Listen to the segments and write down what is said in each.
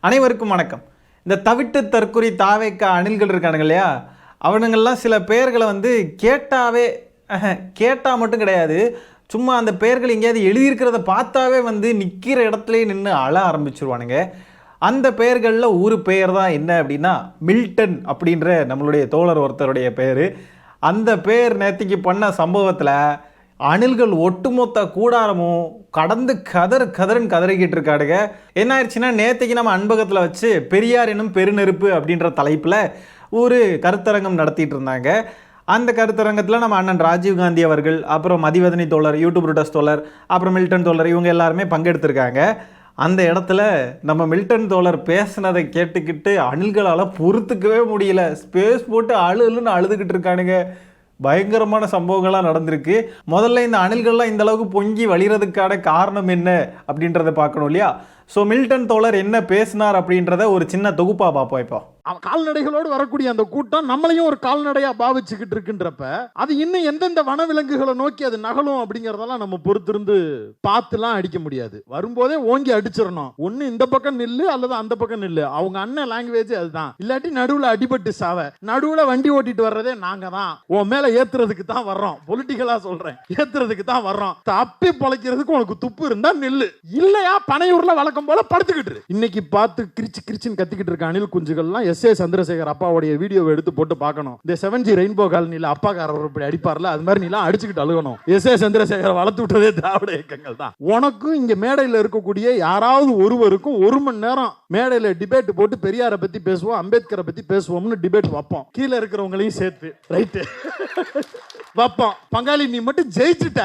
அனைவருக்கும் வணக்கம். இந்த தவிட்டு தற்குறி தாவேக்க அணில்கள் இருக்கானுங்க இல்லையா, அவனுங்கள்லாம் சில பெயர்களை கேட்டால் மட்டும் கிடையாது, சும்மா அந்த பெயர்கள் எங்கேயாவது எழுதியிருக்கிறத பார்த்தாவே நிற்கிற இடத்துல நின்று அழ ஆரம்பிச்சிருவானுங்க. அந்த பெயர்களில் ஒரு பெயர் தான் என்ன அப்படின்னா மில்டன் அப்படின்ற நம்மளுடைய தோழர் ஒருத்தருடைய பெயர். அந்த பெயர் நேற்றுக்கு பண்ண சம்பவத்தில் அணில்கள் ஒட்டுமொத்த கூடாரமும் கடந்து கதறுன்னு கதறிக்கிட்டு இருக்காடுங்க. என்ன ஆயிடுச்சுன்னா, நேற்றுக்கு நம்ம அன்பகத்தில் வச்சு பெரியார் எனும் பெருநெருப்பு அப்படின்ற தலைப்பில் ஒரு கருத்தரங்கம் நடத்திட்டு இருந்தாங்க. அந்த கருத்தரங்கத்தில் நம்ம அண்ணன் ராஜீவ்காந்தி அவர்கள், அப்புறம் மதிவதனி தோழர், யூடியூப் ரூட்டஸ் தோழர், அப்புறம் மில்டன் தோழர், இவங்க எல்லாருமே பங்கெடுத்திருக்காங்க. அந்த இடத்துல நம்ம மில்டன் தோழர் பேசினதை கேட்டுக்கிட்டு அணில்களால் பொறுத்துக்கவே முடியல. ஸ்பேஸ் போட்டு அழுன்னு அழுதுகிட்டு இருக்கானுங்க. பயங்கரமான சம்பவங்கள்லாம் நடந்திருக்கு. முதல்ல இந்த அணில்கள்லாம் இந்த அளவுக்கு பொங்கி வழிகிறதுக்கான காரணம் என்ன அப்படின்றத பார்க்கணும் இல்லையா? ஸோ மில்டன் தோழர் என்ன பேசினார் அப்படின்றத ஒரு சின்ன தொகுப்பாக பார்ப்போம். இப்போ கால்நடைகளோடு வரக்கூடிய அந்த கூட்டம் நம்மளையும் ஒரு கால்நடையா பாவிச்சுக்கிட்டு இருக்குன்றப்ப அது இன்னும் எந்தெந்த வனவிலங்குகளை நோக்கி அது நகலும் அப்படிங்கறதெல்லாம் நம்ம பொறுத்திருந்து பார்த்துலாம் அடிக்க முடியாது. வரும்போதே ஓங்கி அடிச்சிடணும். ஒண்ணு இந்த பக்கம் நில்லு அல்லது அந்த பக்கம் நில்லு. அவங்க அண்ணன் லாங்குவேஜ் அதுதான். இல்லாட்டி நடுவுல அடிபட்டு சாவ. நடுவுல வண்டி ஓட்டிட்டு வர்றதே நாங்க தான். உன் மேல ஏத்துறதுக்கு தான் வர்றோம். பொலிட்டிக்கலா சொல்றேன், ஏத்துறதுக்கு தான் வர்றோம். தப்பி பொழைக்கிறதுக்கு உனக்கு துப்பு இருந்தா நில்லு, இல்லையா பனையூர்ல வழக்கம் போல படுத்துக்கிட்டு. இன்னைக்கு பார்த்து கிரிச்சுன்னு கத்திக்கிட்டு இருக்க அணில் குஞ்சுகள்லாம் எஸ்.ஏ. சந்திரசேகர் அப்பாவுடைய வீடியோவை எடுத்து போட்டு பார்க்கணும். இந்த 7G ரெயின்போ காலனில அப்பாக்காரர் இப்படி அடிப்பார்ல, அது மாதிரி நீலாம் அடிச்சுக்கிட்டு அழுகணும். எஸ்.ஏ. சந்திரசேகர் வளர்த்து விட்டதே திராவிட இயக்கங்கள் தான். உனக்கும் இங்க மேடையில் இருக்கக்கூடிய யாராவது ஒருவருக்கும் 1 மணி நேரம் மேடையில் டிபேட் போட்டு பெரியாரை பத்தி பேசுவோம், அம்பேத்கரை பத்தி பேசுவோம்னு டிபேட் வைப்போம். கீழே இருக்கிறவங்களையும் சேர்த்து ரைட்டு வைப்போம். பங்காளி நீ மட்டும் ஜெயிச்சுட்ட.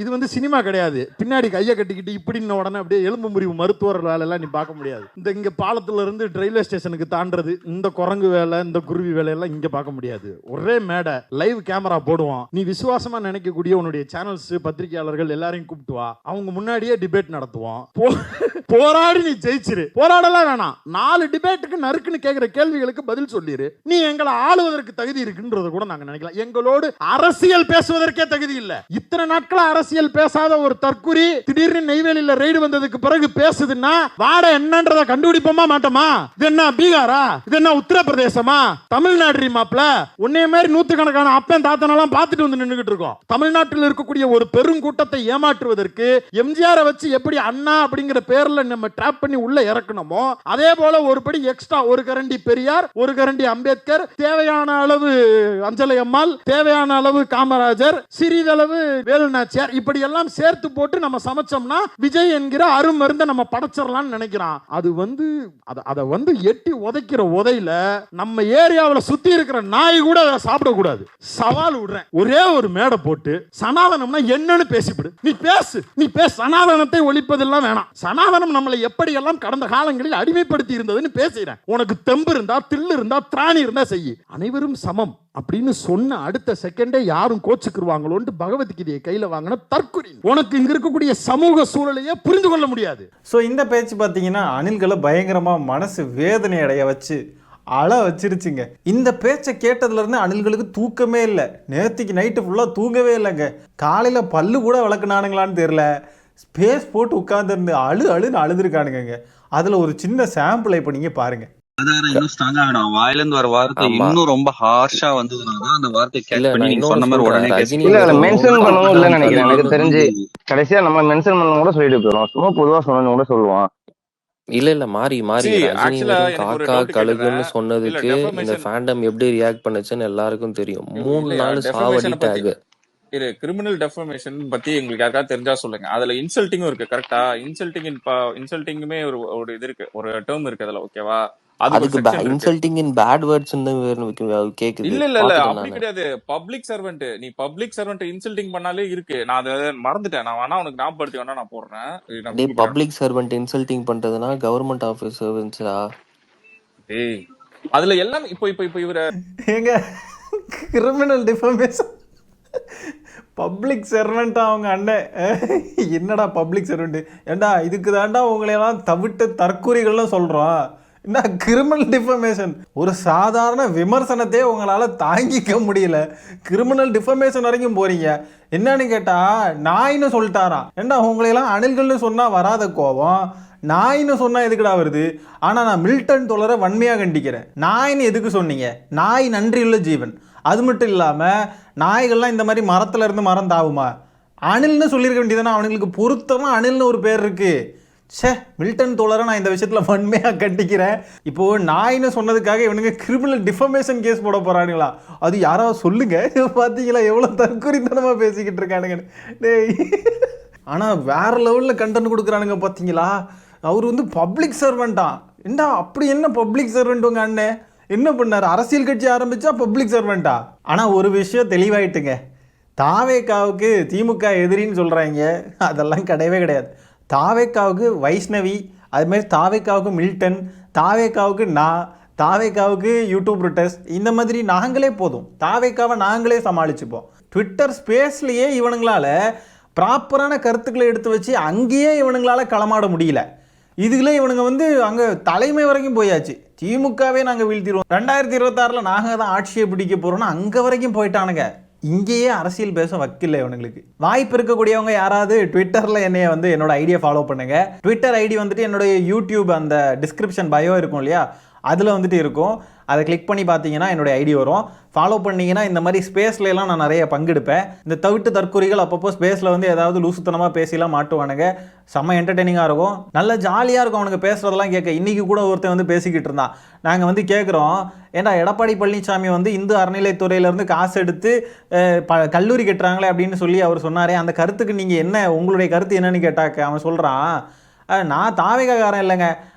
இது சினிமா கிடையாது. பின்னாடி கையை கட்டிக்கிட்டு இப்படின்னு உடனே அப்படியே எலும்பு முறிவு மருத்துவர் வேலை எல்லாம் நீ பார்க்க முடியாது. இங்க பாலத்துல இருந்து ரயில்வே ஸ்டேஷனுக்கு தாண்டது, இந்த குரங்கு வேலை, இந்த குருவி வேலையெல்லாம் இங்க பார்க்க முடியாது. ஒரே மேடை, லைவ் கேமரா போடுவோம். நீ விசுவாசமா நினைக்கக்கூடிய உன்னுடைய சேனல்ஸ், பத்திரிகையாளர்கள் எல்லாரையும் கூப்பிட்டு வா. அவங்க முன்னாடியே டிபேட் நடத்துவோம். போராடி நீ ஜெயிச்சிரு. போராடலாம் வேணாம். 4 டிபேட்டுக்கு நறுக்குன்னு கேட்கிற கேள்விகளுக்கு பதில் சொல்லிரு. நீ எங்களை ஆளுவதற்கு தகுதி இருக்குன்றத கூட நாங்க நினைக்கலாம். எங்களோடு அரசியல் பேசுவதற்கே தகுதி இல்ல. இத்தனை நாட்களா அரசியல் பேசாத ஒரு தற்குறி திடீர்னு நெய்வேலியில ரெய்டு வந்ததுக்கு பிறகு பேசுதுன்னா வாட என்னன்றத கண்டுபிடிப்போமா மாட்டோமா? இது என்ன பீகாரா? இது என்ன உத்தரப்பிரதேசமா? தமிழ்நாடு மாப்ள உன்னைய மாதிரி நூத்துக்கணக்கான அப்பன் தாத்தனெல்லாம் பார்த்துட்டு வந்து நின்னுகிட்டு இருக்கோம். தமிழ்நாட்டில் இருக்கக்கூடிய ஒரு பெரும் கூட்டத்தை ஏமாற்றுவதற்கு எம்ஜிஆரை வச்சு எப்படி அண்ணா அப்படிங்கிற பேர்ல நம்ம ட்ராப் பண்ணி உள்ள இறக்கணுமோ, அதே போல ஒரு படி எக்ஸ்ட்ரா, ஒரு கரண்டி பெரியார், ஒரு கரண்டி அம்பேத்கர், தேவையான அளவு அஞ்சலை அம்மாள், தேவையான அளவு காமராஜர், சிறிதளவு வேலுநாச்சியார், இப்படி எல்லாம் சேர்த்து போட்டு நம்ம சமைச்சோம்னா விஜய் என்கிற அருமருந்தை நம்ம படைச்சிடலாம்னு நினைக்கிறான். அதை எட்டி உதைக்கிற உதையில நம்ம ஏரியாவில் சுத்தி இருக்கிற நாய் கூட அதை சாப்பிடக்கூடாது. சவால் விடுறேன். ஒரே ஒரு மேடை போட்டு சனாதனம்னா என்னன்னு பேசிவிடு. நீ பேசு. சனாதனத்தை ஒழிப்பதெல்லாம் வேணாம். சனாதனம் நம்மளை எப்படியெல்லாம் கடந்த காலங்களில் அடிமைப்படுத்தி இருந்ததுன்னு பேசுறேன். உனக்கு தெம்பு இருந்தா, தில்லு இருந்தா, திராணி இருந்தா செய்யி. அனைவரும் சமம் அப்படின்னு சொன்ன அடுத்த செகண்டே யாரும் கோச்சுக்குருவாங்களோன்னு பகவத்கீதையை கையில வாங்கின தற்குறி. உனக்கு இங்க இருக்கக்கூடிய சமூக சூழலையே புரிந்து கொள்ள முடியாது. ஸோ இந்த பேச்சு பார்த்தீங்கன்னா அணில்களை பயங்கரமா மனசு வேதனை அடைய வச்சு அழ வச்சிருச்சுங்க. இந்த பேச்சை கேட்டதுல இருந்து அணில்களுக்கு தூக்கமே இல்லை. நேற்றுக்கு நைட்டு ஃபுல்லாக தூங்கவே இல்லைங்க. காலையில் பல்லு கூட வளர்க்குனானுங்களான்னு தெரியல. ஸ்பேஸ் போட்டு உட்கார்ந்து அழுன்னு அழுதுருக்கானுங்க. அதில் ஒரு சின்ன சாம்பிளை இப்போ நீங்கள் பாருங்க. இன்னும் ஸ்ட்ராங்கா வேணும். வாயில இருந்து வர வார்த்தை இன்னும் ரொம்ப ஹார்ஷா வந்ததுனால அந்த வார்த்தை கேட்ச் பண்ணி நீங்க சொன்ன மாதிரி உடனே மென்ஷன் பண்ணவும் இல்ல நினைக்கிறேன். எனக்கு தெரிஞ்சு கடைசியா நம்ம மென்ஷன் பண்ண கூட சொல்லிட்டு போயிடும். சும்மா பொதுவா சொன்னது கூட சொல்லுவான். இல்ல மாறி காக்கா கழுகுன்னு சொன்னதுக்கு இந்த ஃபேண்டம் எப்படி ரியாக்ட் பண்ணுச்சுன்னு எல்லாருக்கும் தெரியும். 3 நாள் சாவடிட்டாங்க. கிரிமினல் டெஃபமேஷன் பத்தி எங்களுக்கு யாருக்காவது தெரிஞ்சா சொல்லுங்க. அதுல இன்சல்ட்டிங்கும் இருக்கு. கரெக்டா? இன்சல்ட்டிங்குமே ஒரு இது இருக்கு, ஒரு டேர்ம் இருக்கு அதுல. ஓகேவா? அதுக்கு இன்சல்ட்டிங் இன் பேட் வேர்ட்ஸ் கேக்குது. இல்ல அப்படி கிடையாது. பப்ளிக் சர்வெண்ட், நீ பப்ளிக் சர்வெண்ட் இன்சல்ட்டிங் பண்ணாலே இருக்கு. நான் அதை மறந்துட்டேன். நான் வேணா உனக்கு ஞாபகப்படுத்தி வேணா நான் போடுறேன். பப்ளிக் சர்வெண்ட் இன்சல்ட்டிங் பண்றதுனா கவர்மெண்ட் ஆபீஸ் சர்வெண்ட்ஸா? ஏய் அதுல எல்லாம் இப்போ இவர ஏங்க கிரிமினல் டிஃபமேஷன் பப்ளிக் சர்வெண்ட் அவங்க அண்ணன். என்னடா பப்ளிக் சர்வெண்ட்? ஏண்டா இதுக்கு தாண்டா உங்களையெல்லாம் தவிட்டு தற்கூறிகள்லாம் சொல்கிறோம். என்ன கிரிமினல் டிஃபமேஷன்? ஒரு சாதாரண விமர்சனத்தையே உங்களால் தாங்கிக்க முடியல, கிரிமினல் டிஃபமேஷன் வரைக்கும் போறீங்க. என்னன்னு கேட்டால் நாயின்னு சொல்லிட்டாராம். ஏண்டா உங்களையெல்லாம் அணில்கள்னு சொன்னால் வராத கோபம் நாயின்னு சொன்னா எதுக்குடா வருது? ஆனா நான் மில்டன் தோழரை வன்மையாக கண்டிக்கிறேன். நாயின்னு எதுக்கு சொன்னீங்க? நாய் நன்றியுள்ள ஜீவன். அது மட்டும் இல்லாம நாய்கள்லாம் இந்த மாதிரி மரத்துல இருந்து மரம் தாவுமா? அணில்னு சொல்லியிருக்க வேண்டியதானே, அவனுங்களுக்கு பொருத்தமா அணில்னு ஒரு பேர் இருக்கு. ச்சே, மில்டன் தோழரை நான் இந்த விஷயத்துல வன்மையாக கண்டிக்கிறேன். இப்போ நாயின்னு சொன்னதுக்காக இவனுங்க கிரிமினல் டிஃபமேஷன் கேஸ் போட போறானுங்களா? அது யாராவது சொல்லுங்க. பாத்தீங்களா எவ்வளவு தற்குறித்தனமா பேசிக்கிட்டு இருக்கானுங்க. டேய், ஆனா வேற லெவல்ல கண்டென்ட் கொடுக்குறானுங்க பாத்தீங்களா? அவர் வந்து பப்ளிக் சர்வெண்டா? ஏண்டா அப்படி என்ன பப்ளிக் சர்வெண்ட் உங்க அண்ணன் என்ன பண்ணாரு? அரசியல் கட்சி ஆரம்பிச்சா பப்ளிக் சர்வெண்டா? ஆனா ஒரு விஷயம் தெளிவாயிட்டுங்க, தாவேக்காவுக்கு திமுக எதிரின்னு சொல்றாங்க, அதெல்லாம் கிடையவே கிடையாது. தாவேக்காவுக்கு வைஷ்ணவி, அதுமாதிரி தாவேக்காவுக்கு மில்டன், தாவேக்காவுக்கு நான், தாவேக்காவுக்கு யூடியூப் ரிட்டர்ஸ், இந்த மாதிரி நாங்களே போதும். தாவேக்காவை நாங்களே சமாளிச்சுப்போம். ட்விட்டர் ஸ்பேஸ்லேயே இவனுங்களால ப்ராப்பரான கருத்துக்களை எடுத்து வச்சு அங்கேயே இவனுங்களால களமாட முடியல. இதுல இவனுங்க வந்து அங்கே தலைமை வரைக்கும் போயாச்சு. திமுகவே நாங்கள் வீழ்த்திடுவோம், 2026 நாங்கள் தான் ஆட்சியை பிடிக்க போகிறோம்னா அங்கே வரைக்கும் போயிட்டானுங்க. இங்கேயே அரசியல் பேச வக்கில்லை இவனுங்களுக்கு. வாய்ப்பு இருக்கக்கூடியவங்க யாராவது ட்விட்டரில் என்னைய வந்து என்னோட ஐடியா ஃபாலோ பண்ணுங்க. ட்விட்டர் ஐடி வந்துட்டு என்னுடைய யூடியூப் அந்த டிஸ்கிரிப்ஷன் பயோ இருக்கும் இல்லையா, அதில் வந்துட்டு இருக்கும். அதை கிளிக் பண்ணி பார்த்தீங்கன்னா என்னுடைய ஐடி வரும். ஃபாலோ பண்ணிங்கன்னா இந்த மாதிரி ஸ்பேஸ்லாம் நான் நிறைய பங்கெடுப்பேன். இந்த தவிட்டு தற்கொலைகள் அப்பப்போ ஸ்பேஸில் வந்து ஏதாவது லூசுத்தனமாக பேசிலாம் மாட்டுவானுங்க. செம்ம என்டர்டெய்னிங்காக இருக்கும், நல்ல ஜாலியாக இருக்கும் அவனுக்கு பேசுகிறதெல்லாம் கேட்க. இன்றைக்கி கூட ஒருத்தன் வந்து பேசிக்கிட்டு இருந்தான். நாங்கள் வந்து கேட்குறோம், ஏன்டா எடப்பாடி பழனிசாமி வந்து இந்து அறநிலைத்துறையிலேருந்து காசு எடுத்து கல்லூரி கட்டுறாங்களே அப்படின்னு சொல்லி அவர் சொன்னாரே, அந்த கருத்துக்கு நீங்கள் என்ன, உங்களுடைய கருத்து என்னன்னு கேட்டாக்க அவன் சொல்கிறான், நான் தாவேகாரன் இல்லைங்க,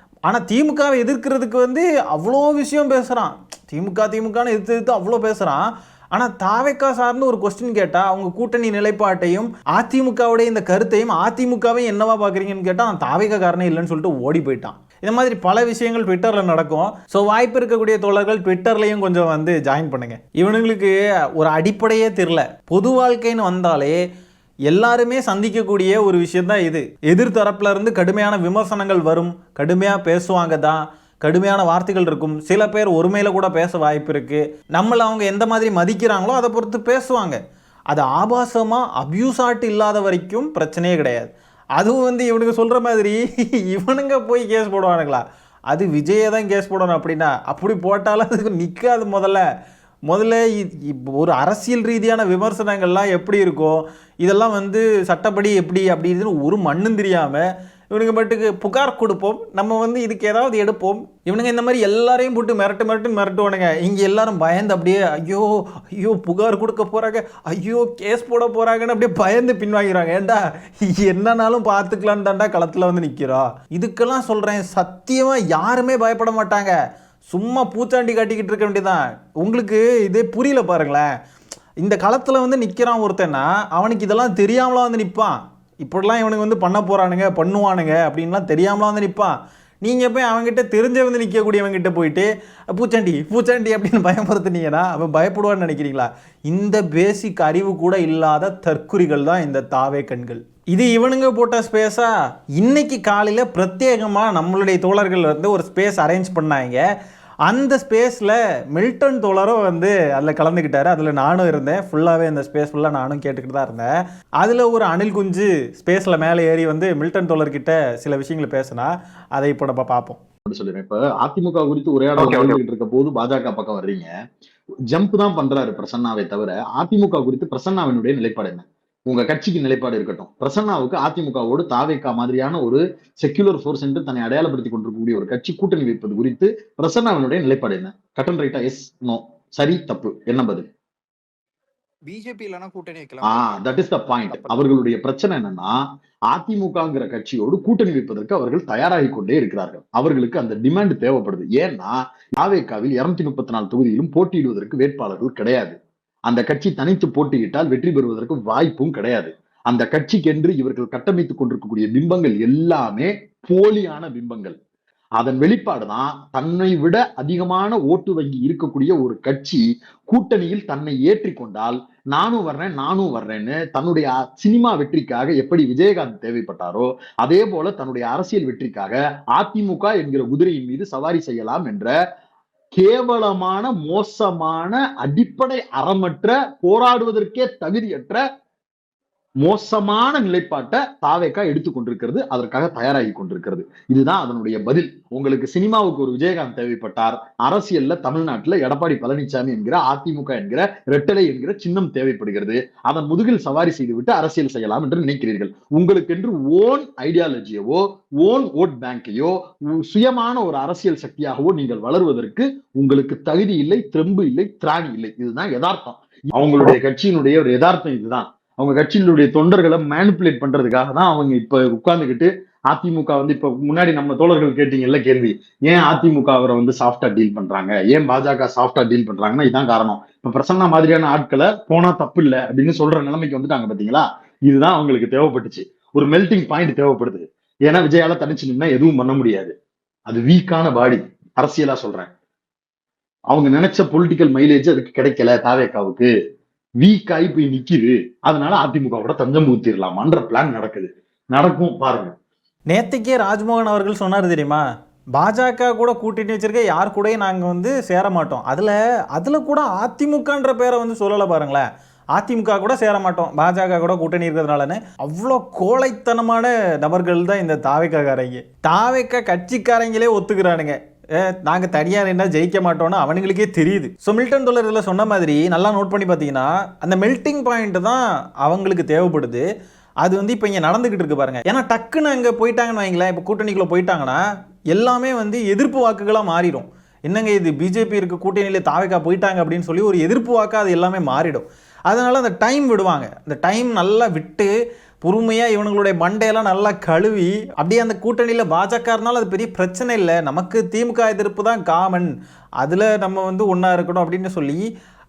ஆனால் திமுகவை எதிர்க்கிறதுக்கு வந்து அவ்வளோ விஷயம் பேசுகிறான். திமுகன்னு எதிர்த்து அவ்வளோ பேசுகிறான். ஆனால் தாவேக்கா சார்ந்து ஒரு கொஸ்டின் கேட்டால் அவங்க கூட்டணி நிலைப்பாட்டையும் அதிமுகவுடைய இந்த கருத்தையும் அதிமுகவையும் என்னவா பார்க்குறீங்கன்னு கேட்டால் அவன் தாவேக்காரனே இல்லைன்னு சொல்லிட்டு ஓடி போயிட்டான். இந்த மாதிரி பல விஷயங்கள் ட்விட்டரில் நடக்கும். ஸோ வாய்ப்பு இருக்கக்கூடிய தோழர்கள் ட்விட்டர்லையும் கொஞ்சம் வந்து ஜாயின் பண்ணுங்க. இவனுங்களுக்கு ஒரு அடிப்படையே தெரில. பொது வாழ்க்கைன்னு வந்தாலே எல்லாருமே சந்திக்கக்கூடிய ஒரு விஷயம் தான் இது. எதிர்த்தரப்புல இருந்து கடுமையான விமர்சனங்கள் வரும், கடுமையாக பேசுவாங்க தான், கடுமையான வார்த்தைகள் இருக்கும். சில பேர் ஒருமையில் கூட பேச வாய்ப்பு இருக்கு. நம்மளை அவங்க எந்த மாதிரி மதிக்கிறாங்களோ அதை பொறுத்து பேசுவாங்க. அது ஆபாசமாக அப்யூஸ் ஆட்டு இல்லாத வரைக்கும் பிரச்சனையே கிடையாது. அதுவும் வந்து இவனுக்கு சொல்கிற மாதிரி இவனுங்க போய் கேஸ் போடுவானுங்களா? அது விஜயை தான் கேஸ் போடணும். அப்படின்னா அப்படி போட்டாலும் அதுக்கு நிற்காது. முதல்ல ஒரு அரசியல் ரீதியான விமர்சனங்கள்லாம் எப்படி இருக்கும், இதெல்லாம் வந்து சட்டப்படி எப்படி அப்படின்னு ஒரு மண்ணும் தெரியாமல் இவனுங்க மட்டுக்கு புகார் கொடுப்போம், நம்ம வந்து இதுக்கு ஏதாவது எடுப்போம். இவனுங்க இந்த மாதிரி எல்லாரையும் போட்டு மிரட்டுவானுங்க. இங்கே எல்லாரும் பயந்து அப்படியே ஐயோ புகார் கொடுக்க போகிறாங்க, ஐயோ கேஸ் போட போகிறாங்கன்னு அப்படியே பயந்து பின்வாங்கிறாங்க. ஏண்டா என்னன்னாலும் பார்த்துக்கலான்னு தாண்டா களத்தில் வந்து நிற்கிறோம். இதுக்கெல்லாம் சொல்கிறேன், சத்தியமாக யாருமே பயப்பட மாட்டாங்க. சும்மா பூச்சாண்டி காட்டிக்கிட்டு இருக்க வேண்டியதான். உங்களுக்கு இதே புரியல பாருங்களேன். இந்த களத்தில் வந்து நிற்கிறான் ஒருத்தன்னா, அவனுக்கு இதெல்லாம் தெரியாமலாம் வந்து நிற்பான். இப்படிலாம் இவனுக்கு வந்து பண்ணுவானுங்க அப்படின்லாம் தெரியாமலாம் வந்து நிற்பான். நீங்கள் போய் அவங்ககிட்ட தெரிஞ்ச வந்து நிற்கக்கூடியவங்ககிட்ட போயிட்டு பூச்சாண்டி அப்படின்னு பயமுறுத்துனீங்கன்னா அவன் பயப்படுவான்னு நினைக்கிறீங்களா? இந்த பேசிக் அறிவு கூட இல்லாத தற்குறிகள் தான் இந்த தாவே கண்கள். இது இவனுங்க போட்ட ஸ்பேஸா? இன்னைக்கு காலையில் பிரத்யேகமாக நம்மளுடைய தோழர்கள் வந்து ஒரு ஸ்பேஸ் அரேஞ்ச் பண்ணாங்க. அந்த ஸ்பேஸில் மில்டன் தோழரும் வந்து அதில் கலந்துக்கிட்டாரு. அதில் நானும் இருந்தேன். ஃபுல்லாகவே அந்த ஸ்பேஸ் ஃபுல்லாக நானும் கேட்டுக்கிட்டு தான் இருந்தேன். அதில் ஒரு அணில் குஞ்சு ஸ்பேஸில் மேலே ஏறி வந்து மில்டன் தோழர்கிட்ட சில விஷயங்களை பேசினா, அதை இப்போ நம்ம பார்ப்போம். சொல்லிடுறேன். இப்ப அதிமுக குறித்து உரையாடல் இருக்க போது பாஜக பக்கம் வர்றீங்க, ஜம்ப் தான் பண்றாரு பிரசன்னாவை தவிர, அதிமுக குறித்து பிரசன்னாவினுடைய நிலைப்பாடு என்ன? உங்க கட்சிக்கு நிலைப்பாடு இருக்கட்டும். பிரசன்னாவுக்கு அதிமுகவோடு தாவேகா மாதிரியான ஒரு செக்யூலர் ஃபோர்ஸ் என்று தன்னை அடையாளப்படுத்திக் கொண்டிருக்கக்கூடிய ஒரு கட்சி கூட்டணி வைப்பது குறித்து பிரசன்னாவினுடைய நிலைப்பாடு என்ன? கட் அண்ட் ரைட்டா, எஸ் நோ, சரி தப்பு, என்ன பதில்? பிஜேபி இல்லனா கூட்டணி வைக்கலாம். That is the point. அவர்களுடைய பிரச்சனை என்னன்னா, அதிமுகங்கிற கட்சியோடு கூட்டணி வைப்பதற்கு அவர்கள் தயாராகி கொண்டே இருக்கிறார்கள். அவர்களுக்கு அந்த டிமாண்ட் தேவைப்படுது. ஏன்னா தாவேகாவில் 234 தொகுதியிலும் போட்டியிடுவதற்கு வேட்பாளர்கள் கிடையாது. அந்த கட்சி தனித்து போட்டியிட்டால் வெற்றி பெறுவதற்கு வாய்ப்பும் கிடையாது. அந்த கட்சிக்கென்று இவர்கள் கட்டமைத்துக் கொண்டிருக்கக்கூடிய பிம்பங்கள் எல்லாமே போலியான பிம்பங்கள். அதன் வெளிப்பாடுதான் தன்னை விட அதிகமான ஓட்டு வங்கி இருக்கக்கூடிய ஒரு கட்சி கூட்டணியில் தன்னை ஏற்றி கொண்டால் நானும் வர்றேன்னு தன்னுடைய சினிமா வெற்றிக்காக எப்படி விஜயகாந்த் தேவைப்பட்டாரோ அதே போல தன்னுடைய அரசியல் வெற்றிக்காக அதிமுக என்கிற குதிரையின் மீது சவாரி செய்யலாம் என்ற கேவலமான, மோசமான, அடிப்படை அறமற்ற, போராடுவதற்கே தகுதியற்ற மோசமான நிலைப்பாட்டை தாவேக்கா எடுத்துக்கொண்டிருக்கிறது, அதற்காக தயாராகி கொண்டிருக்கிறது. இதுதான் அதனுடைய பதில். உங்களுக்கு சினிமாவுக்கு ஒரு விஜயகாந்த் தேவைப்பட்டார், அரசியல்ல தமிழ்நாட்டுல எடப்பாடி பழனிசாமி என்கிற அதிமுக என்கிற ரெட்டலை என்கிற சின்னம் தேவைப்படுகிறது. அதன் முதுகில் சவாரி செய்துவிட்டு அரசியல் செய்யலாம் என்று நினைக்கிறீர்கள். உங்களுக்கென்று ஓன் ஐடியாலஜியவோ ஓன் ஓட் பேங்கையோ சுயமான ஒரு அரசியல் சக்தியாகவோ நீங்கள் வளருவதற்கு உங்களுக்கு தகுதி இல்லை, தெம்பு இல்லை, திராணி இல்லை. இதுதான் யதார்த்தம். அவங்களுடைய கட்சியினுடைய ஒரு யதார்த்தம் இதுதான். அவங்க கட்சியினுடைய தொண்டர்களை மேனிப்புலேட் பண்றதுக்காக தான் அவங்க இப்ப உட்கார்ந்துகிட்டு அதிமுக வந்து இப்ப முன்னாடி நம்ம தோழர்கள் கேட்டீங்கல்ல கேள்வி, ஏன் அதிமுக அவரை வந்து சாஃப்டா டீல் பண்றாங்க, ஏன் பாஜக சாஃப்டா டீல் பண்றாங்கன்னா இதான் காரணம். இப்ப பிரசன்னா மாதிரியான ஆட்களை போனா தப்பு இல்லை அப்படின்னு சொல்ற நிலைமைக்கு வந்துட்டாங்க பாத்தீங்களா. இதுதான் அவங்களுக்கு தேவைப்பட்டுச்சு. ஒரு மெல்டிங் பாயிண்ட் தேவைப்படுது. ஏன்னா விஜயால தனிச்சு நின்னா எதுவும் பண்ண முடியாது. அது வீக்கான பாடி. அரசியலா சொல்றேன். அவங்க நினைச்ச பொலிட்டிக்கல் மைலேஜ் அதுக்கு கிடைக்கல. தாவேக்காவுக்கு வீக் ஆகி போய் நிக்குது. அதனால அதிமுகவோட தஞ்சம் ஊத்திரலாமான்ற பிளான் நடக்கும் பாருங்க. நேத்திக்கே ராஜ்மோகன் அவர்கள் சொன்னார் தெரியுமா, பாஜக கூட கூட்டணி வச்சிருக்க யார் கூடயும் நாங்கள் வந்து சேர மாட்டோம். அதில் கூட அதிமுகன்ற பேரை வந்து சொல்லலை பாருங்களேன். அதிமுக கூட சேர மாட்டோம், பாஜக கூட கூட்டணி இருக்கிறதுனாலன்னு. அவ்வளோ கோழைத்தனமான நபர்கள் தான் இந்த தாவேக்காரங்க. தாவேக்கா கட்சிக்காரங்களே ஒத்துக்கிறானுங்க, நாங்கள் தனியாக என்ன ஜெயிக்க மாட்டோம்னு அவனுங்களுக்கே தெரியுது. ஸோ மில்டன் தோழர் இதில் சொன்ன மாதிரி நல்லா நோட் பண்ணி பார்த்தீங்கன்னா அந்த மெல்டிங் பாயிண்ட் தான் அவங்களுக்கு தேவைப்படுது. அது வந்து இப்போ இங்கே நடந்துக்கிட்டு இருக்கு பாருங்க. ஏன்னா டக்குன்னு அங்கே போயிட்டாங்கன்னு வைங்களேன், இப்போ கூட்டணிக்குள்ளே போயிட்டாங்கன்னா எல்லாமே வந்து எதிர்ப்பு வாக்குகளாக மாறிடும். என்னங்க இது பிஜேபி இருக்க கூட்டணியில் தாவேக்கா போயிட்டாங்க அப்படின்னு சொல்லி ஒரு எதிர்ப்பு வாக்காக அது எல்லாமே மாறிடும். அதனால் அந்த டைம் விடுவாங்க. அந்த டைம் நல்லா விட்டு பொறுமையாக இவனுங்களுடைய மண்டையெல்லாம் நல்லா கழுவி அப்படியே அந்த கூட்டணியில் பாஜக இருந்தாலும் அது பெரிய பிரச்சனை இல்லை, நமக்கு திமுக எதிர்ப்பு தான் காமன், அதில் நம்ம வந்து ஒன்றா இருக்கணும் அப்படின்னு சொல்லி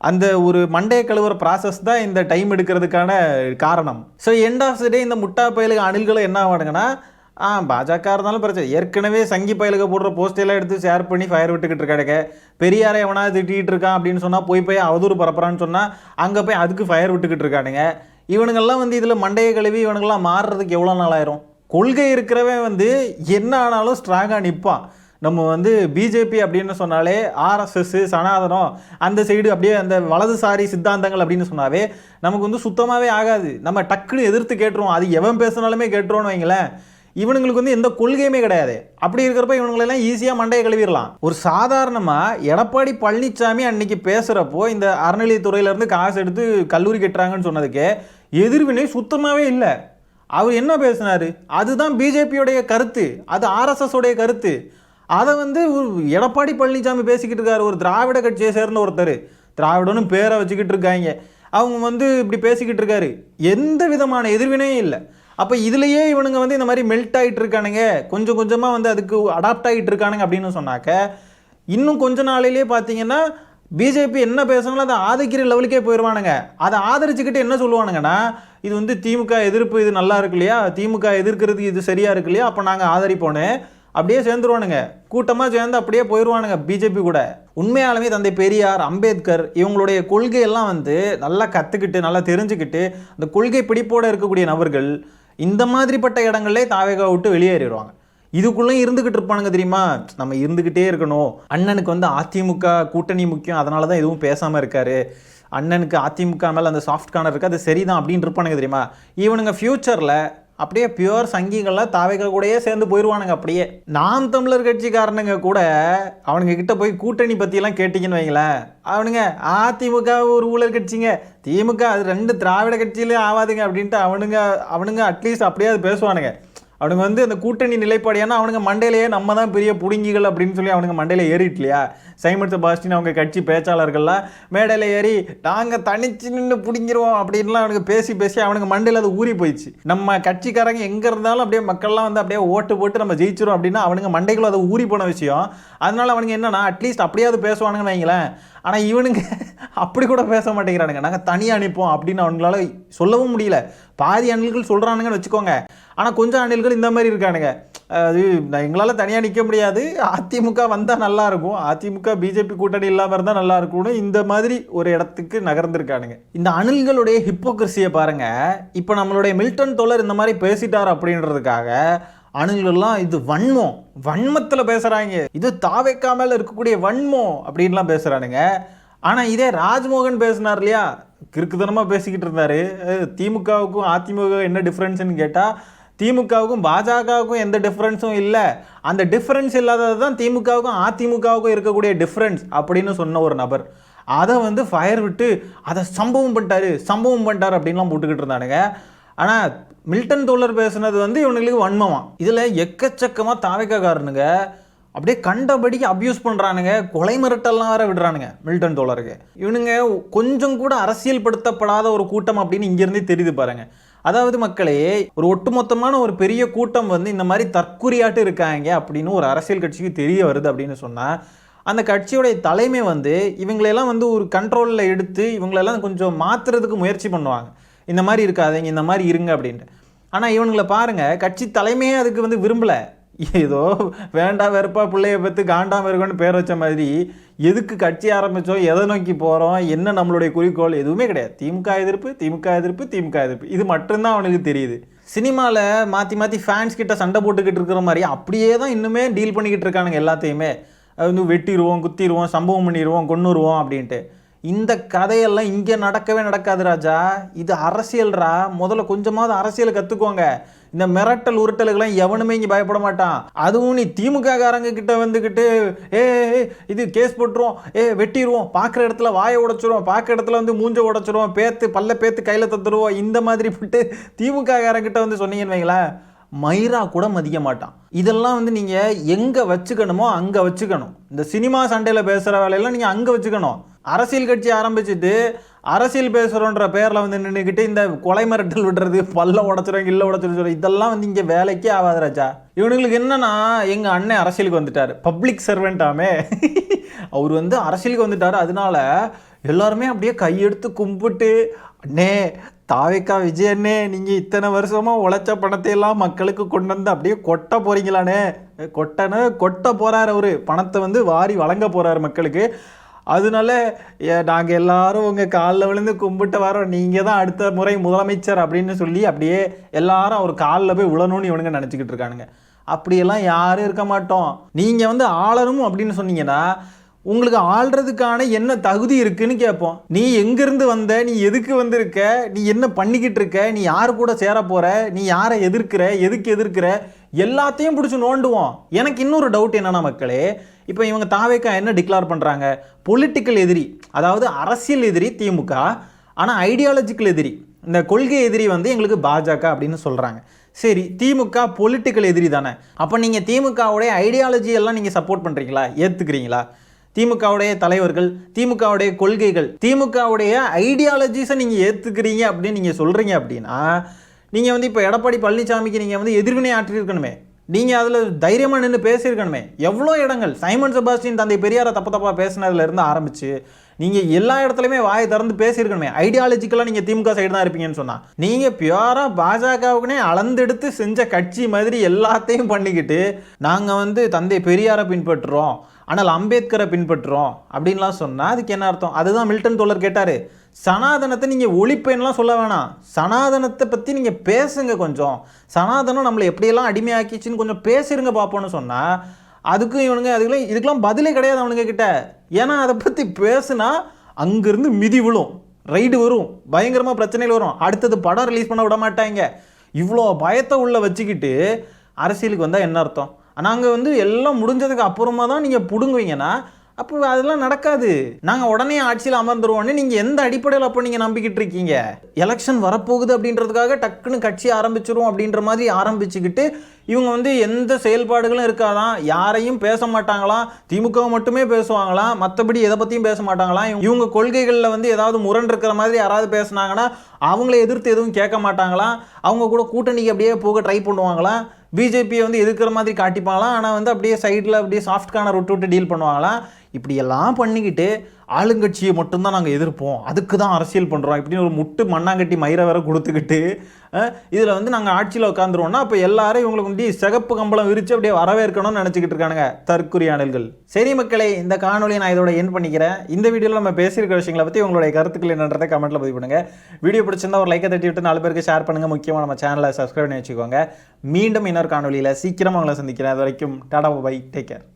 அந்த ஒரு மண்டையை கழுவுற ப்ராசஸ் தான் இந்த டைம் எடுக்கிறதுக்கான காரணம். ஸோ எண்ட் ஆஃப் த டே இந்த முட்டா பயலுக்கு அணில்களை என்ன ஆவானுங்கன்னா, பாஜக இருந்தாலும் பிரச்சனை, ஏற்கனவே சங்கி பயலுக்கு போடுற போஸ்டெல்லாம் எடுத்து ஷேர் பண்ணி ஃபயர் விட்டுக்கிட்டு இருக்காடுங்க. பெரியாரை எவனா திட்டிகிட்டு இருக்கான் அப்படின்னு சொன்னால் போய் அவதூறு பரப்புறான்னு சொன்னால் அங்கே போய் அதுக்கு ஃபயர் விட்டுக்கிட்டு இருக்கானுங்க. இவனுங்கள்லாம் வந்து இதில் மண்டையை கழுவி இவனுங்கள்லாம் மாறுறதுக்கு எவ்வளோ நாள் ஆயிரும்? கொள்கை இருக்கிறவன் வந்து என்ன ஆனாலும் ஸ்ட்ராங்காக நிற்பான். நம்ம வந்து பிஜேபி அப்படின்னு சொன்னாலே ஆர்எஸ்எஸ் சனாதனம் அந்த சைடு அப்படியே அந்த வலதுசாரி சித்தாந்தங்கள் அப்படின்னு சொன்னாவே நமக்கு வந்து சுத்தமாகவே ஆகாது. நம்ம டக்குன்னு எதிர்த்து கேட்டுருவோம். அது எவன் பேசுனாலுமே கேட்டுருவோன்னு வைங்களேன். இவனுங்களுக்கு வந்து எந்த கொள்கையுமே கிடையாது. அப்படி இருக்கிறப்ப இவனுங்களெல்லாம் ஈஸியாக மண்டையை கழுவிடலாம். ஒரு சாதாரணமாக எடப்பாடி பழனிசாமி அன்னைக்கு பேசுகிறப்போ இந்த அறநிலையத்துறையிலேருந்து காசு எடுத்து கல்லூரி கட்டுறாங்கன்னு சொன்னதுக்கு எதிர்வினை சுத்தமாகவே இல்லை. அவர் என்ன பேசினார்? அதுதான் பிஜேபியோடைய கருத்து, அது ஆர்எஸ்எஸ் உடைய கருத்து. அதை வந்து எடப்பாடி பழனிசாமி பேசிக்கிட்டு இருக்காரு. ஒரு திராவிட கட்சியை சேர்ந்த ஒருத்தர், திராவிடன்னு பேரை வச்சுக்கிட்டு இருக்காங்க, அவங்க வந்து இப்படி பேசிக்கிட்டு இருக்காரு. எந்த விதமான எதிர்வினையும் இல்லை. அப்போ இதுலேயே இவனுங்க வந்து இந்த மாதிரி மெல்ட் ஆகிட்டு இருக்கானுங்க, கொஞ்சம் கொஞ்சமாக வந்து அதுக்கு அடாப்ட் ஆகிட்டு இருக்கானுங்க அப்படின்னு சொன்னாக்க இன்னும் கொஞ்ச நாளிலே பார்த்தீங்கன்னா பிஜேபி என்ன பேசணும்னு அதை ஆதரிக்கிற லெவலுக்கே போயிடுவானுங்க. அதை ஆதரிச்சுக்கிட்டு என்ன சொல்லுவானுங்கன்னா, இது வந்து திமுக எதிர்ப்பு, இது நல்லா இருக்கு இல்லையா, திமுக எதிர்க்கிறது இது சரியாக இருக்கு இல்லையா, அப்போ நாங்கள் ஆதரிப்போன்னு அப்படியே சேர்ந்துருவானுங்க. கூட்டமாக சேர்ந்து அப்படியே போயிடுவானுங்க பிஜேபி கூட. உண்மையாலுமே தந்தை பெரியார், அம்பேத்கர் இவங்களுடைய கொள்கையெல்லாம் வந்து நல்லா கற்றுக்கிட்டு நல்லா தெரிஞ்சுக்கிட்டு அந்த கொள்கை பிடிப்போடு இருக்கக்கூடிய நபர்கள் இந்த மாதிரிப்பட்ட இடங்கள்லே தாவேகா விட்டு வெளியேறிடுவாங்க. இதுக்குள்ளே இருந்துக்கிட்டு இருப்பானுங்க தெரியுமா, நம்ம இருந்துக்கிட்டே இருக்கணும், அண்ணனுக்கு வந்து அதிமுக கூட்டணி முக்கியம் அதனால தான் எதுவும் பேசாமல் இருக்காரு, அண்ணனுக்கு அதிமுக மேலே அந்த சாஃப்ட் கார்னர் இருக்குது அது சரிதான் அப்படின்னு இருப்பானுங்க தெரியுமா. இவனுங்க ஃப்யூச்சரில் அப்படியே பியூர் சங்கிகள்லாம் தாவேகா கூடயே சேர்ந்து போயிடுவானுங்க. அப்படியே நாம் தமிழர் கட்சிக்காரனுங்க கூட அவனுங்க கிட்ட போய் கூட்டணி பற்றியெல்லாம் கேட்டிங்கன்னு வைங்களேன், அவனுங்க அதிமுக ஒரு ஊழல் கட்சிங்க, திமுக அது ரெண்டு திராவிட கட்சியிலே ஆகாதுங்க அப்படின்ட்டு அவனுங்க அட்லீஸ்ட் அப்படியே அது பேசுவானுங்க. அவனுங்க வந்து அந்த கூட்டணி நிலைப்பாடு, ஏன்னா அவனுங்க மண்டையிலேயே நம்ம தான் பெரிய புடுங்கிகள் அப்படின்னு சொல்லி அவனுங்க மண்டையில ஏறிட்டு இல்லையா. சைமன் செபாஸ்டியன் அவங்க கட்சி பேச்சாளர்கள்லாம் மேடையில் ஏறி நாங்கள் தனிச்சு நின்று பிடிங்கிருவோம் அப்படின்லாம் அவனுக்கு பேசி அவனுக்கு மண்டையில் அது ஊறி போயிடுச்சு. நம்ம கட்சிக்காரங்க எங்கே இருந்தாலும் அப்படியே மக்கள்லாம் வந்து அப்படியே ஓட்டு போட்டு நம்ம ஜெயிச்சிரும் அப்படின்னா அவனுங்க மண்டைக்குள்ள அதை ஊறி போன விஷயம். அதனால அவனுங்க என்னன்னா அட்லீஸ்ட் அப்படியாவது பேசுவானுங்கன்னு வைங்களேன். ஆனால் இவனுங்க அப்படி கூட பேச மாட்டேங்கிறானுங்க, நாங்கள் தனியாக அனுப்போம் அப்படின்னு அவங்களால சொல்லவும் முடியல. பாதி அணில்கள் சொல்கிறானுங்கன்னு வச்சுக்கோங்க, ஆனால் கொஞ்சம் அணில்கள் இந்த மாதிரி இருக்கானுங்க, அது எங்களால் தனியாக நிற்க முடியாது, அதிமுக வந்தால் நல்லாயிருக்கும், அதிமுக பிஜேபி கூட்டணி இல்லாமல் இருந்தால் நல்லா இருக்கும்னு இந்த மாதிரி ஒரு இடத்துக்கு நகர்ந்துருக்கானுங்க. இந்த அணில்களுடைய ஹிப்போக்ரஸியை பாருங்கள். இப்போ நம்மளுடைய மில்டன் தோழர் இந்த மாதிரி பேசிட்டார் அப்படின்றதுக்காக அணில்கள்லாம் இது வன்மத்தில் பேசுகிறாங்க, இது தாவேக்கா மேலே இருக்கக்கூடிய வன்மம் அப்படின்லாம் பேசுகிறானுங்க. ஆனால் இதே ராஜ்மோகன் பேசினார் இல்லையா, கிறுக்குத்தனமாக பேசிக்கிட்டு இருந்தார். திமுகவுக்கும் அதிமுக என்ன டிஃப்ரென்ஸ்னு கேட்டால் திமுகவுக்கும் பாஜகவுக்கும் எந்த டிஃப்ரென்ஸும் இல்லை, அந்த டிஃப்ரென்ஸ் இல்லாதது தான் திமுகவுக்கும் அதிமுகவுக்கும் இருக்கக்கூடிய டிஃப்ரென்ஸ் அப்படின்னு சொன்ன ஒரு நபர் அதை வந்து ஃபயர் விட்டு அதை சம்பவம் பண்ணிட்டாரு அப்படின்லாம் போட்டுக்கிட்டு இருந்தானுங்க. ஆனால் மில்டன் தோழர் பேசுனது வந்து இவனுங்களுக்கு வன்மமா. இதில் எக்கச்சக்கமாக தாவைக்காரனுங்க அப்படியே கண்டபடிக்கு அப்யூஸ் பண்ணுறானுங்க, கொலை மிரட்டல்லாம் வேற விடுறானுங்க மில்டன் தோழருக்கு. இவனுங்க கொஞ்சம் கூட அரசியல் படுத்தப்படாத ஒரு கூட்டம் அப்படின்னு இங்கேருந்தே தெரியுது பாருங்க. அதாவது மக்களே, ஒரு ஒட்டுமொத்தமான ஒரு பெரிய கூட்டம் வந்து இந்த மாதிரி தற்குறியாட்டு இருக்காங்க அப்படின்னு ஒரு அரசியல் கட்சிக்கு தெரிய வருது அப்படின்னு சொன்னால் அந்த கட்சியோடைய தலைமை வந்து இவங்களெல்லாம் வந்து ஒரு கண்ட்ரோலில் எடுத்து இவங்களெல்லாம் கொஞ்சம் மாற்றுறதுக்கு முயற்சி பண்ணுவாங்க. இந்த மாதிரி இருக்காதீங்க, இந்த மாதிரி இருங்க அப்படின்ட்டு. ஆனால் இவனுங்களை பாருங்கள், கட்சி தலைமையே அதுக்கு வந்து விரும்பலை. ஏதோ வேண்டா வெறுப்பா பிள்ளைய பற்றி காண்டாம இருக்கணும்னு பேர் வச்ச மாதிரி எதுக்கு கட்சி ஆரம்பித்தோம், எதை நோக்கி போகிறோம், என்ன நம்மளுடைய குறிக்கோள் எதுவுமே கிடையாது. திமுக எதிர்ப்பு இது மட்டும்தான் அவனுக்கு தெரியுது. சினிமாவில் மாற்றி ஃபேன்ஸ் கிட்ட சண்டை போட்டுக்கிட்டு இருக்கிற மாதிரி அப்படியே தான் இன்னுமே டீல் பண்ணிக்கிட்டு இருக்கானுங்க எல்லாத்தையுமே. அது வந்து வெட்டிடுவோம், குத்திடுவோம், சம்பவம் பண்ணிடுவோம், கொன்னுருவோம் அப்படின்ட்டு. இந்த கதையெல்லாம் இங்கே நடக்கவே நடக்காது ராஜா. இது அரசியல்ரா. முதல்ல கொஞ்சமாவது அரசியலை கற்றுக்கோங்க. இந்த மிரட்டல் உருட்டலுக்கெல்லாம் எவனுமே இங்கே பயப்பட மாட்டான். அதுவும் நீ திமுக காரங்க கிட்ட வந்துக்கிட்டு இது கேஸ் போட்டுருவோம், வெட்டிடுவோம், பார்க்குற இடத்துல வாயை உடைச்சிருவோம், பார்க்குற இடத்துல வந்து மூஞ்ச உடைச்சிருவோம், பல்ல பேத்து கையில் தத்துருவோம், இந்த மாதிரி போட்டு திமுக காரங்கிட்ட வந்து சொன்னீங்கன்னு வைங்களேன், மயிரா கூட மதிக்க மாட்டான். இதெல்லாம் வந்து நீங்கள் எங்கே வச்சுக்கணுமோ அங்கே வச்சுக்கணும். இந்த சினிமா சண்டையில் பேசுகிற வேலையெல்லாம் நீங்கள் அங்கே வச்சுக்கணும். அரசியல் கட்சி ஆரம்பிச்சுட்டு அரசியல் பேசுகிறோன்ற பேரில் வந்து நின்றுக்கிட்டு இந்த கொலை மிரட்டல் விடுறது, பல்ல உடச்சிருவாங்க, இல்லை உடச்சிரு, இதெல்லாம் வந்து இங்கே வேலைக்கே ஆகாது ராஜா. இவனுங்களுக்கு என்னன்னா, எங்கள் அண்ணன் அரசியலுக்கு வந்துட்டார், பப்ளிக் சர்வெண்ட்டாமே அவர் வந்து அரசியலுக்கு வந்துட்டார். அதனால எல்லாருமே அப்படியே கையெடுத்து கும்பிட்டு, அண்ணே தாவேக்கா விஜயண்ணே, நீங்கள் இத்தனை வருஷமாக உழைச்ச பணத்தையெல்லாம் மக்களுக்கு கொண்டு வந்து அப்படியே கொட்ட போகிறீங்களானே, கொட்ட போகிறார். அவர் பணத்தை வந்து வாரி வழங்க போகிறார் மக்களுக்கு. அதனால நாங்கள் எல்லாரும் உங்கள் காலில் விழுந்து கும்பிட்டு வரோம், நீங்கள் தான் அடுத்த முறை முதலமைச்சர் அப்படின்னு சொல்லி அப்படியே எல்லாரும் அவர் காலில் போய் விழணும்னு இவனுங்க நினச்சிக்கிட்டு இருக்கானுங்க. அப்படியெல்லாம் யாரும் இருக்க மாட்டோம். நீங்கள் வந்து ஆளணும் அப்படின்னு சொன்னீங்கன்னா உங்களுக்கு ஆள்றதுக்கான என்ன தகுதி இருக்குன்னு கேட்போம். நீ எங்கேருந்து வந்த, நீ எதுக்கு வந்திருக்க, நீ என்ன பண்ணிக்கிட்டு இருக்க, நீ யார் கூட சேர போகிற, நீ யாரை எதிர்க்கிற, எதுக்கு எதிர்க்கிற, எல்லாத்தையும் பிடிச்சி நோண்டுவோம். எனக்கு இன்னொரு டவுட் என்னன்னா மக்களே, இப்போ இவங்க தாவேக்கா என்ன டிக்ளேர் பண்ணுறாங்க, பொலிட்டிக்கல் எதிரி, அதாவது அரசியல் எதிரி திமுக, ஆனால் ஐடியாலஜிக்கல் எதிரி, இந்த கொள்கை எதிரி வந்து எங்களுக்கு பாஜக அப்படின்னு சொல்கிறாங்க. சரி, திமுக பொலிட்டிக்கல் எதிரி தானே, அப்போ நீங்கள் திமுகவுடைய ஐடியாலஜி எல்லாம் நீங்கள் சப்போர்ட் பண்ணுறீங்களா, ஏற்றுக்கிறீங்களா? திமுகவுடைய தலைவர்கள், திமுகவுடைய கொள்கைகள், திமுகவுடைய ஐடியாலஜிஸை நீங்கள் ஏற்றுக்கிறீங்க அப்படின்னு நீங்கள் சொல்கிறீங்க அப்படின்னா நீங்கள் வந்து இப்போ எடப்பாடி பழனிசாமிக்கு நீங்கள் வந்து எதிர்வினை ஆற்றிருக்கணுமே, நீங்கள் அதில் தைரியமாக நின்று பேசியிருக்கணுமே. எவ்வளோ இடங்கள் சைமன் செபாஸ்டியன் தந்தை பெரியாரை தப்பாக பேசினதுலேருந்து ஆரம்பித்து நீங்கள் எல்லா இடத்துலையுமே வாயை திறந்து பேசியிருக்கணுமே. ஐடியாலஜிக்கலாக நீங்கள் திமுக சைடு தான் இருப்பீங்கன்னு சொன்னால், நீங்கள் பியூராக பாஜகவுக்குனே அளந்தெடுத்து செஞ்ச கட்சி மாதிரி எல்லாத்தையும் பண்ணிக்கிட்டு நாங்கள் வந்து தந்தை பெரியாரை பின்பற்றுறோம், ஆனால் அம்பேத்கரை பின்பற்றுறோம் அப்படின்லாம் சொன்னால் அதுக்கு என்ன அர்த்தம்? அதுதான் மில்டன் தோழர் கேட்டார். சனாதனத்தை நீங்கள் ஒழிப்பேன்லாம் சொல்ல வேணாம், சனாதனத்தை பற்றி நீங்கள் பேசுங்க, கொஞ்சம் சனாதனம் நம்மளை எப்படியெல்லாம் அடிமையாக்கிச்சின்னு கொஞ்சம் பேசிருங்க பார்ப்போன்னு சொன்னால் அதுக்கும் இவனுங்க இதுக்கெல்லாம் பதிலே கிடையாது அவனுங்க கிட்ட. ஏன்னா அதை பற்றி பேசுனா அங்கேருந்து மிதி விழும், ரைடு வரும், பயங்கரமாக பிரச்சனைகள் வரும், அடுத்தது படம் ரிலீஸ் பண்ண விட மாட்டாங்க. இவ்வளோ பயத்தை உள்ளே வச்சுக்கிட்டு அரசியலுக்கு வந்தால் என்ன அர்த்தம்? நாங்கள் வந்து எல்லாம் முடிஞ்சதுக்கு அப்புறமா தான் நீங்கள் பிடுங்குவீங்கன்னா அப்போ அதெல்லாம் நடக்காது. நாங்கள் உடனே ஆட்சியில் அமர்ந்துருவோன்னு நீங்கள் எந்த அடிப்படையில் அப்போ நீங்கள் நம்பிக்கிட்டு இருக்கீங்க? எலெக்ஷன் வரப்போகுது அப்படின்றதுக்காக டக்குன்னு கட்சி ஆரம்பிச்சிரும் அப்படின்ற மாதிரி ஆரம்பிச்சுக்கிட்டு இவங்க வந்து எந்த செயல்பாடுகளும் இருக்காதான், யாரையும் பேச மாட்டாங்களாம், திமுக மட்டுமே பேசுவாங்களாம், மற்றபடி எதை பற்றியும் பேச மாட்டாங்களாம். இவங்க கொள்கைகளில் வந்து ஏதாவது முரண் இருக்கிற மாதிரி யாராவது பேசுனாங்கன்னா அவங்கள எதிர்த்து எதுவும் கேட்க மாட்டாங்களாம், அவங்க கூட கூட்டணிக்கு அப்படியே போக ட்ரை பண்ணுவாங்களாம், பிஜேபியை வந்து எதிர்க்கிற மாதிரி காட்டிப்பாங்களாம், ஆனால் வந்து அப்படியே சைடில் அப்படியே சாஃப்ட் கார்னர் விட்டு டீல் பண்ணுவாங்களாம். இப்படியெல்லாம் பண்ணிக்கிட்டு ஆளுங்கட்சியை மட்டும்தான் நாங்கள் எதிர்ப்போம், அதுக்கு தான் அரசியல் பண்ணுறோம் இப்படின்னு ஒரு முட்டு மண்ணாங்கட்டி மயிரை வேற கொடுத்துக்கிட்டு இதில் வந்து நாங்கள் ஆட்சியில் உட்காந்துருவோம்னா அப்போ எல்லாரும் இவங்களுக்கு வந்து சிகப்பு கம்பளம் விரித்து அப்படியே வரவேற்கணும்னு நினச்சிக்கிட்டு இருக்கானுங்க தற்குறியானல்கள். சரி மக்களே, இந்த காணொலியை நான் இதோட என் பண்ணிக்கிறேன். இந்த வீடியோவில் நம்ம பேசியிருக்கிற விஷயங்களை பற்றி உங்களுடைய கருத்துக்கள் என்னன்றதை கமெண்ட்டில் பதிவு பண்ணுங்கள். வீடியோ பிடிச்சிருந்தா ஒரு லைக்கை தட்டி விட்டு 4 பேருக்கு ஷேர் பண்ணுங்கள். முக்கியமாக நம்ம சேனலை சப்ஸ்கிரைப் பண்ணி வச்சுக்கோங்க. மீண்டும் இன்னொரு காணொலியில் சீக்கிரம் உங்களை சந்திக்கிறேன். அது வரைக்கும் டாடா பை, டேக் கேர்.